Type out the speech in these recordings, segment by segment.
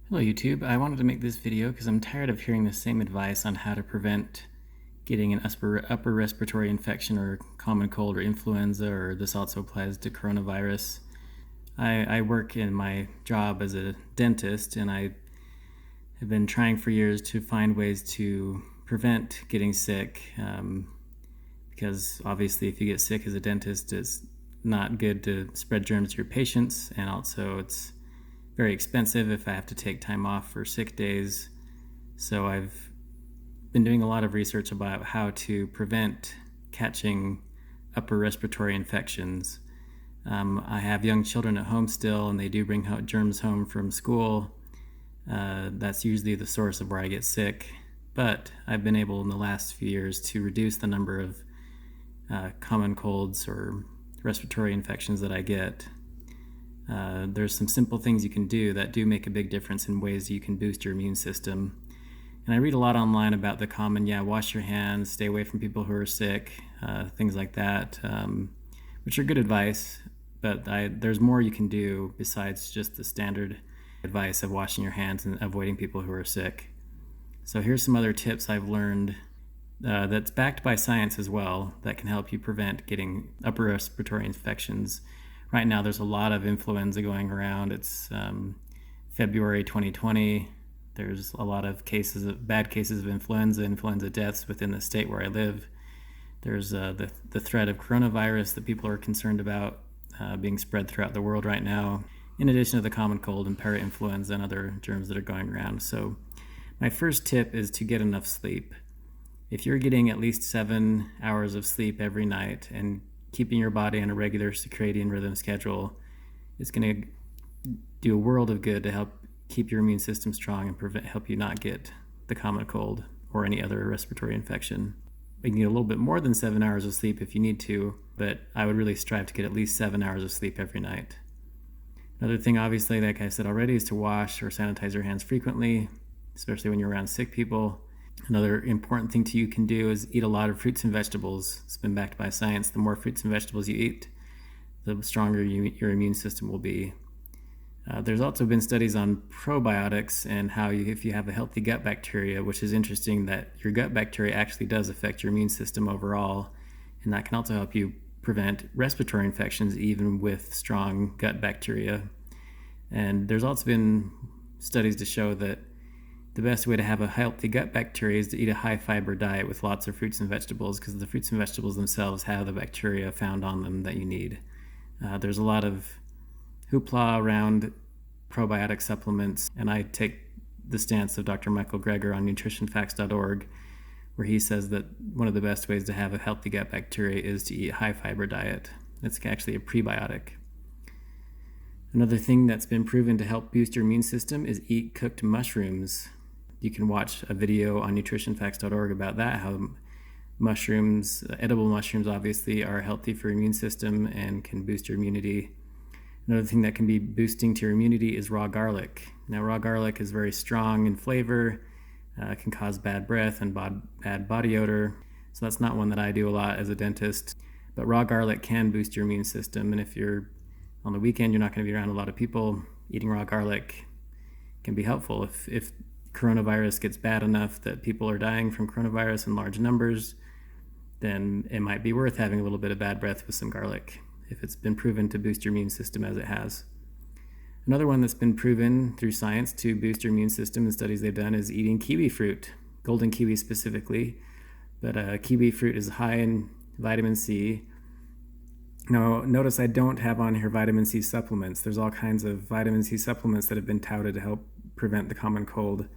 Hello YouTube, I wanted to make this video because I'm tired of hearing the same advice on how to prevent getting an upper respiratory infection or common cold or influenza, or this also applies to coronavirus. I work in my job as a dentist, and I have been trying for years to find ways to prevent getting sick, because obviously if you get sick as a dentist, it's not good to spread germs to your patients, and also it's very expensive if I have to take time off for sick days. So I've been doing a lot of research about how to prevent catching upper respiratory infections. I have young children at home still, and they do bring germs home from school. That's usually the source of where I get sick. But I've been able in the last few years to reduce the number of common colds or respiratory infections that I get. There's some simple things you can do that do make a big difference in ways you can boost your immune system. And I read a lot online about the common, wash your hands, stay away from people who are sick, things like that, which are good advice, but there's more you can do besides just the standard advice of washing your hands and avoiding people who are sick. So here's some other tips I've learned that's backed by science as well that can help you prevent getting upper respiratory infections. Right now there's a lot of influenza going around. It's February 2020. There's a lot of bad cases of influenza deaths within the state where I live. There's the threat of coronavirus that people are concerned about being spread throughout the world right now, in addition to the common cold and parainfluenza and other germs that are going around. So my first tip is to get enough sleep. If you're getting at least 7 hours of sleep every night and keeping your body on a regular circadian rhythm schedule, it's going to do a world of good to help keep your immune system strong and help you not get the common cold or any other respiratory infection. You can get a little bit more than 7 hours of sleep if you need to, but I would really strive to get at least 7 hours of sleep every night. Another thing, obviously, like I said already, is to wash or sanitize your hands frequently, especially when you're around sick people. Another important thing you can do is eat a lot of fruits and vegetables. It's been backed by science. The more fruits and vegetables you eat, the stronger your immune system will be. There's also been studies on probiotics and how if you have a healthy gut bacteria, which is interesting that your gut bacteria actually does affect your immune system overall, and that can also help you prevent respiratory infections even with strong gut bacteria. And there's also been studies to show that the best way to have a healthy gut bacteria is to eat a high fiber diet with lots of fruits and vegetables, because the fruits and vegetables themselves have the bacteria found on them that you need. There's a lot of hoopla around probiotic supplements, and I take the stance of Dr. Michael Greger on nutritionfacts.org, where he says that one of the best ways to have a healthy gut bacteria is to eat a high fiber diet. It's actually a prebiotic. Another thing that's been proven to help boost your immune system is eat cooked mushrooms. You can watch a video on nutritionfacts.org about that, how mushrooms, edible mushrooms obviously, are healthy for your immune system and can boost your immunity. Another thing that can be boosting to your immunity is raw garlic. Now, raw garlic is very strong in flavor, can cause bad breath and bad body odor, so that's not one that I do a lot as a dentist. But raw garlic can boost your immune system, and if you're on the weekend, you're not going to be around a lot of people, eating raw garlic can be helpful. If coronavirus gets bad enough that people are dying from coronavirus in large numbers, then it might be worth having a little bit of bad breath with some garlic, if it's been proven to boost your immune system as it has. Another one that's been proven through science to boost your immune system in studies they've done is eating kiwi fruit, golden kiwi specifically. But kiwi fruit is high in vitamin C. Now, notice I don't have on here vitamin C supplements. There's all kinds of vitamin C supplements that have been touted to help prevent the common cold,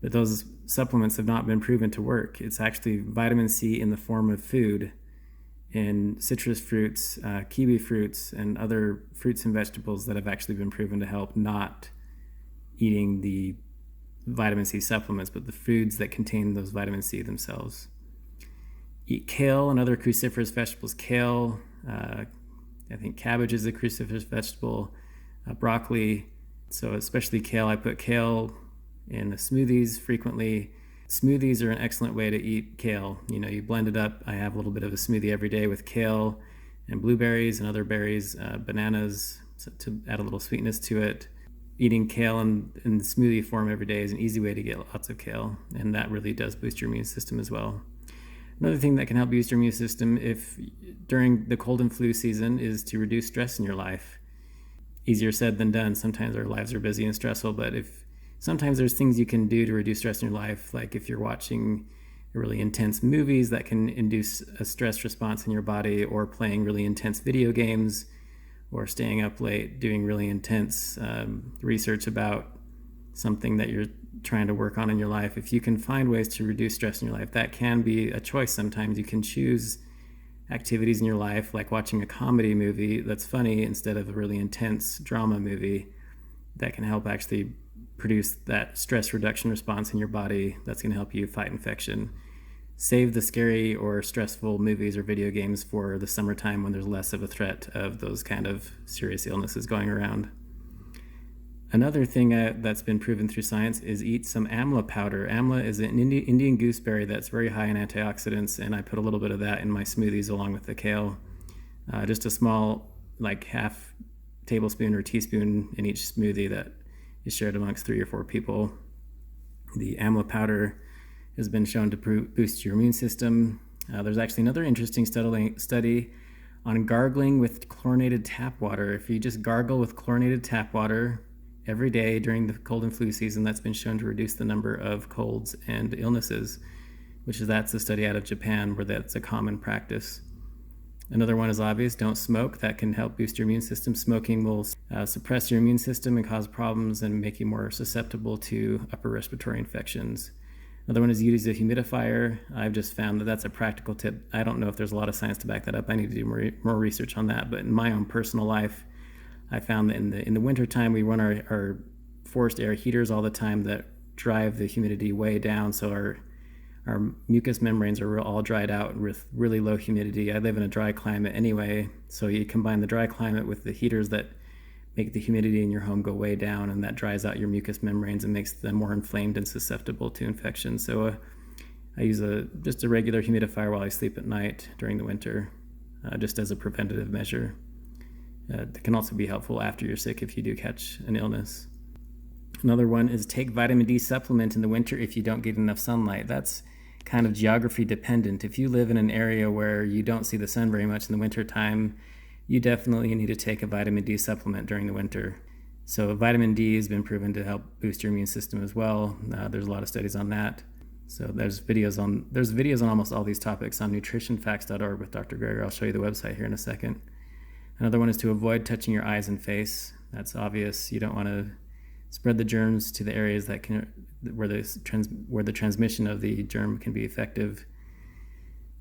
but those supplements have not been proven to work. It's actually vitamin C in the form of food in citrus fruits, kiwi fruits, and other fruits and vegetables that have actually been proven to help, not eating the vitamin C supplements, but the foods that contain those vitamin C themselves. Eat kale and other cruciferous vegetables. Kale, I think cabbage is a cruciferous vegetable, broccoli. So especially kale, I put kale in the smoothies frequently. Smoothies are an excellent way to eat kale. You blend it up. I have a little bit of a smoothie every day with kale and blueberries and other berries, bananas, to add a little sweetness to it. eating kale in smoothie form every day is an easy way to get lots of kale, and that really does boost your immune system as well. Another thing that can help boost your immune system if during the cold and flu season is to reduce stress in your life. Easier said than done. Sometimes our lives are busy and stressful, but if sometimes there's things you can do to reduce stress in your life, like if you're watching really intense movies that can induce a stress response in your body, or playing really intense video games, or staying up late doing really intense research about something that you're trying to work on in your life. If you can find ways to reduce stress in your life, that can be a choice. Sometimes you can choose activities in your life, like watching a comedy movie that's funny instead of a really intense drama movie, that can help actually produce that stress reduction response in your body that's going to help you fight infection. Save the scary or stressful movies or video games for the summertime when there's less of a threat of those kind of serious illnesses going around. Another thing that's been proven through science is eat some Amla powder. Amla is an Indian gooseberry that's very high in antioxidants, and I put a little bit of that in my smoothies along with the kale. Just a small, like half tablespoon or teaspoon in each smoothie that is shared amongst 3 or 4 people. The Amla powder has been shown to boost your immune system. There's actually another interesting study on gargling with chlorinated tap water. If you just gargle with chlorinated tap water every day during the cold and flu season, that's been shown to reduce the number of colds and illnesses, that's a study out of Japan where that's a common practice. Another one is obvious: don't smoke. That can help boost your immune system. Smoking will suppress your immune system and cause problems and make you more susceptible to upper respiratory infections. Another one is use a humidifier. I've just found that that's a practical tip. I don't know if there's a lot of science to back that up. I need to do more research on that. But in my own personal life, I found that in the wintertime, we run our forced air heaters all the time that drive the humidity way down. So our mucous membranes are all dried out with really low humidity. I live in a dry climate anyway. So you combine the dry climate with the heaters that make the humidity in your home go way down, and that dries out your mucous membranes and makes them more inflamed and susceptible to infection. So I use just a regular humidifier while I sleep at night during the winter, just as a preventative measure. It can also be helpful after you're sick if you do catch an illness. Another one is take vitamin D supplement in the winter if you don't get enough sunlight. That's kind of geography dependent. If you live in an area where you don't see the sun very much in the winter time, you definitely need to take a vitamin D supplement during the winter. So vitamin D has been proven to help boost your immune system as well. There's a lot of studies on that. So there's videos on almost all these topics on nutritionfacts.org with Dr. Greger. I'll show you the website here in a second. Another one is to avoid touching your eyes and face. That's obvious. You don't want to spread the germs to the areas where the transmission of the germ can be effective.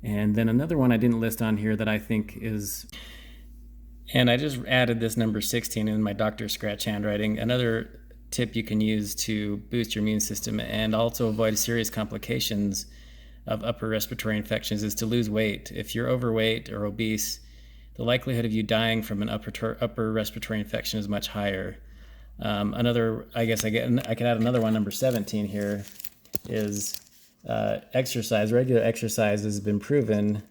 And then another one I didn't list on here that I think is, and I just added this number 16 in my doctor's scratch handwriting. Another tip you can use to boost your immune system and also avoid serious complications of upper respiratory infections is to lose weight. If you're overweight or obese, the likelihood of you dying from an upper respiratory infection is much higher. I could add another one, number 17 here, is exercise. Regular exercise has been proven.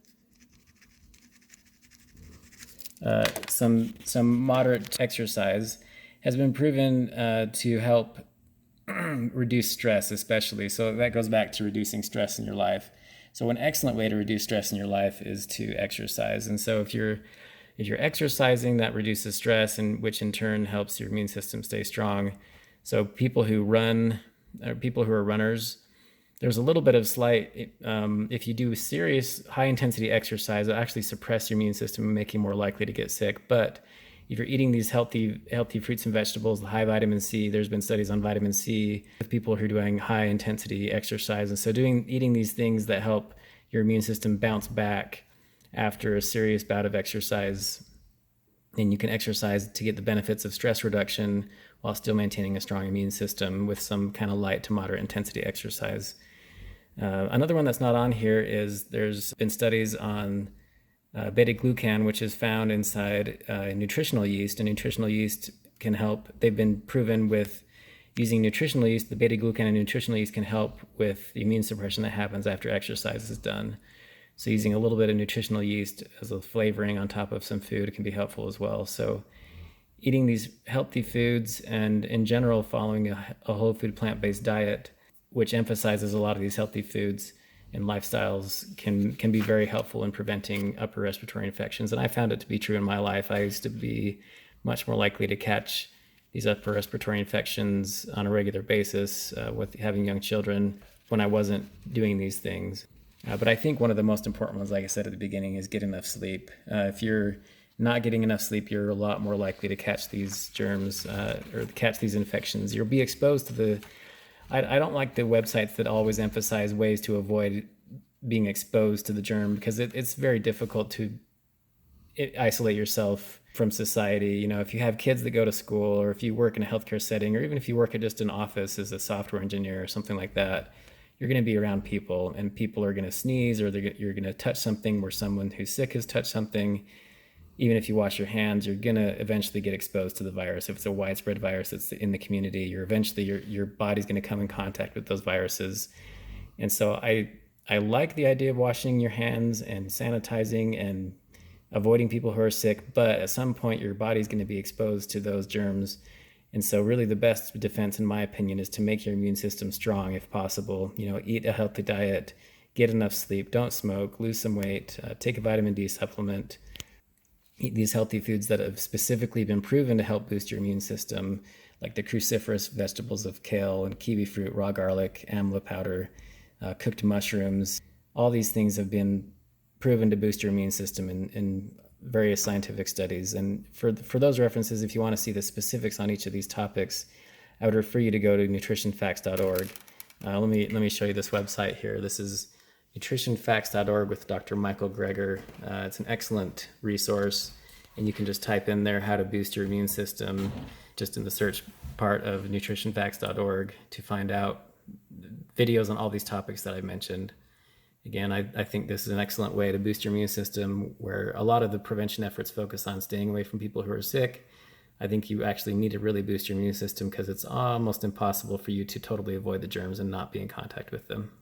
Some moderate exercise has been proven to help reduce stress, especially. So that goes back to reducing stress in your life. So an excellent way to reduce stress in your life is to exercise. And so if you're exercising, that reduces stress, and which in turn helps your immune system stay strong. So people who run, or people who are runners, there's a little bit of slight, if you do serious high intensity exercise, it'll actually suppress your immune system and make you more likely to get sick. But if you're eating these healthy fruits and vegetables, the high vitamin C, there's been studies on vitamin C with people who are doing high intensity exercise. And so eating these things that help your immune system bounce back after a serious bout of exercise, and you can exercise to get the benefits of stress reduction while still maintaining a strong immune system with some kind of light to moderate intensity exercise. Another one that's not on here is there's been studies on beta-glucan, which is found inside nutritional yeast, and nutritional yeast can help. They've been proven with using nutritional yeast, the beta-glucan in nutritional yeast can help with the immune suppression that happens after exercise is done. So using a little bit of nutritional yeast as a flavoring on top of some food can be helpful as well. So eating these healthy foods and in general following a whole food plant-based diet, which emphasizes a lot of these healthy foods and lifestyles, can be very helpful in preventing upper respiratory infections. And I found it to be true in my life. I used to be much more likely to catch these upper respiratory infections on a regular basis with having young children when I wasn't doing these things. But I think one of the most important ones, like I said at the beginning, is get enough sleep. If you're not getting enough sleep, you're a lot more likely to catch these germs or catch these infections. You'll be exposed to the... I don't like the websites that always emphasize ways to avoid being exposed to the germ, because it's very difficult to isolate yourself from society. You know, if you have kids that go to school, or if you work in a healthcare setting, or even if you work at just an office as a software engineer or something like that, you're going to be around people, and people are going to sneeze, or you're going to touch something where someone who's sick has touched something. Even if you wash your hands, you're going to eventually get exposed to the virus. If it's a widespread virus that's in the community, your body's going to come in contact with those viruses. And so I like the idea of washing your hands and sanitizing and avoiding people who are sick, but at some point your body's going to be exposed to those germs. And so really the best defense, in my opinion, is to make your immune system strong if possible. You know, eat a healthy diet, get enough sleep, don't smoke, lose some weight, take a vitamin D supplement, eat these healthy foods that have specifically been proven to help boost your immune system, like the cruciferous vegetables of kale and kiwi fruit, raw garlic, amla powder, cooked mushrooms. All these things have been proven to boost your immune system in various scientific studies. And for those references, if you want to see the specifics on each of these topics, I would refer you to go to nutritionfacts.org. Let me show you this website here. This is nutritionfacts.org with Dr. Michael Greger. It's an excellent resource, and you can just type in there how to boost your immune system just in the search part of nutritionfacts.org to find out videos on all these topics that I mentioned. Again, I think this is an excellent way to boost your immune system, where a lot of the prevention efforts focus on staying away from people who are sick. I think you actually need to really boost your immune system, because it's almost impossible for you to totally avoid the germs and not be in contact with them.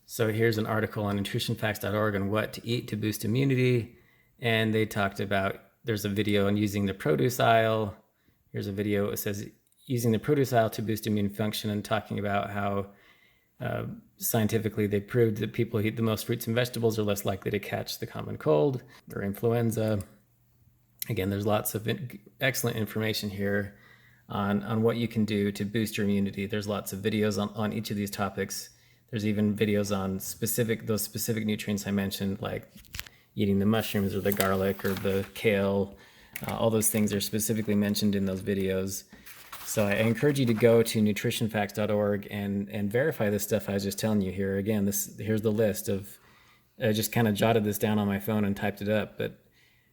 So here's an article on nutritionfacts.org on what to eat to boost immunity. And they talked about, there's a video on using the produce aisle. Here's a video, it says using the produce aisle to boost immune function, and talking about how scientifically they proved that people who eat the most fruits and vegetables are less likely to catch the common cold or influenza. Again, there's lots of excellent information here on what you can do to boost your immunity. There's lots of videos on each of these topics. There's even videos on those specific nutrients I mentioned, like eating the mushrooms or the garlic or the kale. All those things are specifically mentioned in those videos. So I encourage you to go to nutritionfacts.org and verify this stuff I was just telling you here. Again, here's the list of, I just kind of jotted this down on my phone and typed it up, but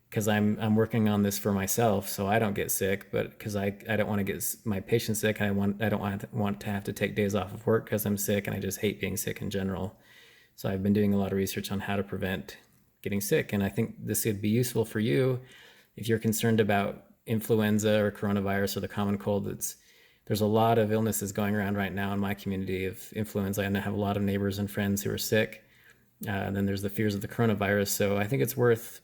because I'm working on this for myself, so I don't get sick, but because I don't want to get my patients sick. I don't want to have to take days off of work because I'm sick, and I just hate being sick in general. So I've been doing a lot of research on how to prevent getting sick, and I think this would be useful for you if you're concerned about influenza or coronavirus or the common cold. There's a lot of illnesses going around right now in my community of influenza, and I have a lot of neighbors and friends who are sick. And then there's the fears of the coronavirus. So I think it's worth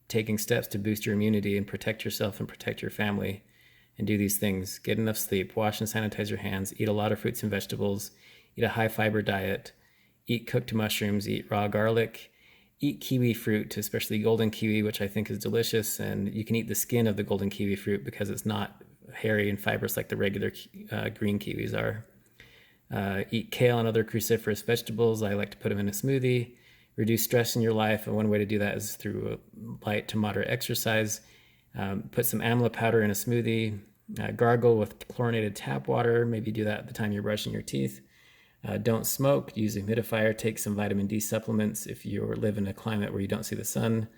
taking steps to boost your immunity and protect yourself and protect your family, and do these things. Get enough sleep, wash and sanitize your hands, eat a lot of fruits and vegetables, eat a high fiber diet, eat cooked mushrooms, eat raw garlic, eat kiwi fruit, especially golden kiwi, which I think is delicious. And you can eat the skin of the golden kiwi fruit because it's not hairy and fibrous like the regular green kiwis are. Eat kale and other cruciferous vegetables. I like to put them in a smoothie. Reduce stress in your life, and one way to do that is through light to moderate exercise. Put some amla powder in a smoothie. Gargle with chlorinated tap water. Maybe do that at the time you're brushing your teeth. Don't smoke. Use a humidifier. Take some vitamin D supplements if you live in a climate where you don't see the sun.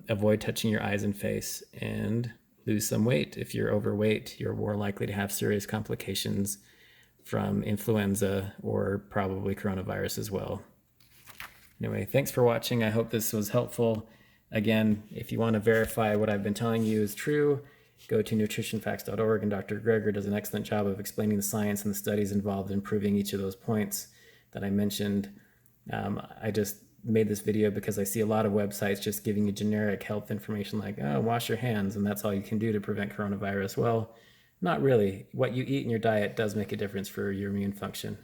Avoid touching your eyes and face, and lose some weight. If you're overweight, you're more likely to have serious complications from influenza or probably coronavirus as well. Anyway, thanks for watching. I hope this was helpful. Again, if you want to verify what I've been telling you is true, go to nutritionfacts.org, and Dr. Greger does an excellent job of explaining the science and the studies involved in proving each of those points that I mentioned. I just made this video because I see a lot of websites just giving you generic health information like, oh, wash your hands and that's all you can do to prevent coronavirus. Well, not really. What you eat in your diet does make a difference for your immune function.